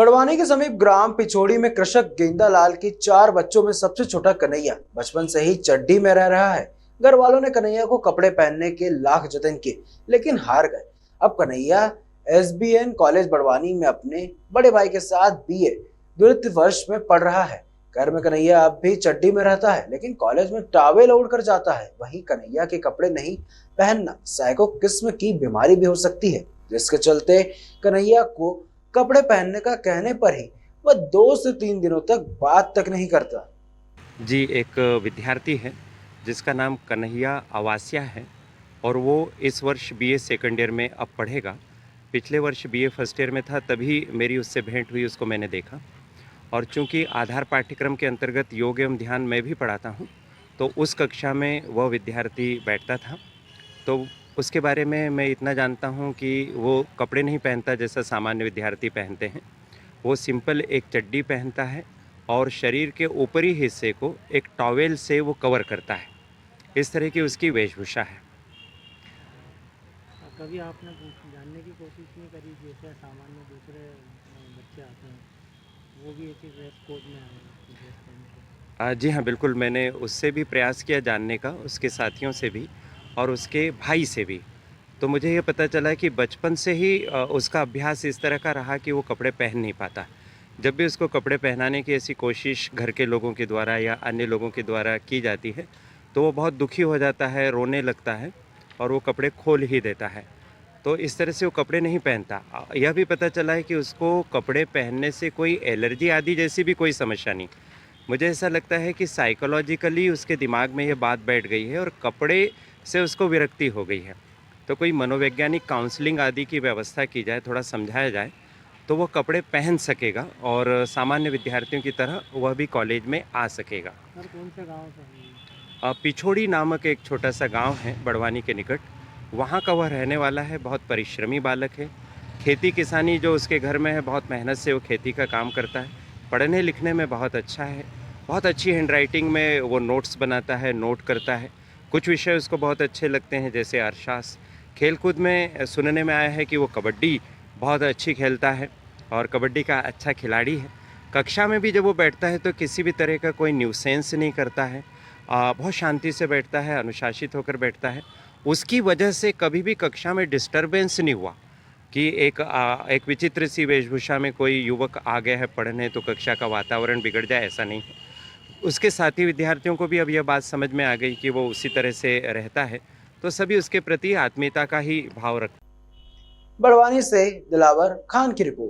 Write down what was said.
बड़वानी के समीप ग्राम पिछोड़ी में कृषक गेंदालाल के 4 बच्चों में सबसे छोटा कन्हैया बचपन से ही चड्डी में रह रहा है। घर वालों ने कन्हैया को कपड़े पहनने के लाख जतन किए, लेकिन हार गए। अब कन्हैया एसबीएन कॉलेज बड़वानी में अपने बड़े भाई के साथ बीए द्वितीय वर्ष में पढ़ रहा है। घर में कन्हैया अब भी चड्डी में रहता है, लेकिन कॉलेज में टॉवेल ओढ़ कर जाता है। वहीं कन्हैया के कपड़े नहीं पहनना साइको किस्म की बीमारी भी हो सकती है, जिसके चलते कन्हैया को कपड़े पहनने का कहने पर ही वह 2 से 3 दिनों तक बात तक नहीं करता। जी, एक विद्यार्थी है जिसका नाम कन्हैया अवासिया है और वो इस वर्ष बीए सेकंड ईयर में अब पढ़ेगा। पिछले वर्ष बीए फर्स्ट ईयर में था, तभी मेरी उससे भेंट हुई, उसको मैंने देखा। और चूँकि आधार पाठ्यक्रम के अंतर्गत योग एवं ध्यान मैं भी पढ़ाता हूँ, तो उस कक्षा में वह विद्यार्थी बैठता था। तो उसके बारे में मैं इतना जानता हूँ कि वो कपड़े नहीं पहनता जैसा सामान्य विद्यार्थी पहनते हैं। वो सिंपल एक चड्डी पहनता है और शरीर के ऊपरी हिस्से को एक टॉवेल से वो कवर करता है। इस तरह की उसकी वेशभूषा है। कभी आपने जानने की कोशिश नहीं करी, जैसे सामान्य दूसरे बच्चे आते हैं वो भी एक ही ड्रेस कोड में आए ड्रेस पहन के? जी हाँ, बिल्कुल मैंने उससे भी प्रयास किया जानने का, उसके साथियों से भी और उसके भाई से भी। तो मुझे ये पता चला कि बचपन से ही उसका अभ्यास इस तरह का रहा कि वो कपड़े पहन नहीं पाता। जब भी उसको कपड़े पहनाने की ऐसी कोशिश घर के लोगों के द्वारा या अन्य लोगों के द्वारा की जाती है, तो वो बहुत दुखी हो जाता है, रोने लगता है और वो कपड़े खोल ही देता है। तो इस तरह से वो कपड़े नहीं पहनता। यह भी पता चला है कि उसको कपड़े पहनने से कोई एलर्जी आदि जैसी भी कोई समस्या नहीं। मुझे ऐसा लगता है कि साइकोलॉजिकली उसके दिमाग में ये बात बैठ गई है और कपड़े से उसको विरक्ति हो गई है। तो कोई मनोवैज्ञानिक काउंसलिंग आदि की व्यवस्था की जाए, थोड़ा समझाया जाए, तो वो कपड़े पहन सकेगा और सामान्य विद्यार्थियों की तरह वह भी कॉलेज में आ सकेगा। सर कौन से गांव से हैं? पिछोड़ी नामक एक छोटा सा गांव है बड़वानी के निकट, वहाँ का वह रहने वाला है। बहुत परिश्रमी बालक है। खेती किसानी जो उसके घर में है, बहुत मेहनत से वो खेती का काम करता है। पढ़ने लिखने में बहुत अच्छा है, बहुत अच्छी हैंडराइटिंग में वो नोट्स बनाता है, नोट करता है। कुछ विषय उसको बहुत अच्छे लगते हैं जैसे अर्थशास्त्र। खेलकूद में सुनने में आया है कि वो कबड्डी बहुत अच्छी खेलता है और कबड्डी का अच्छा खिलाड़ी है। कक्षा में भी जब वो बैठता है तो किसी भी तरह का कोई न्यूसेंस नहीं करता है। बहुत शांति से बैठता है, अनुशासित होकर बैठता है। उसकी वजह से कभी भी कक्षा में डिस्टर्बेंस नहीं हुआ कि एक विचित्र सी वेशभूषा में कोई युवक आ गया है पढ़ने तो कक्षा का वातावरण बिगड़ जाए, ऐसा नहीं है। उसके साथी विद्यार्थियों को भी अब यह बात समझ में आ गई कि वो उसी तरह से रहता है, तो सभी उसके प्रति आत्मीयता का ही भाव रखते हैं। बड़वानी से दिलावर खान की रिपोर्ट।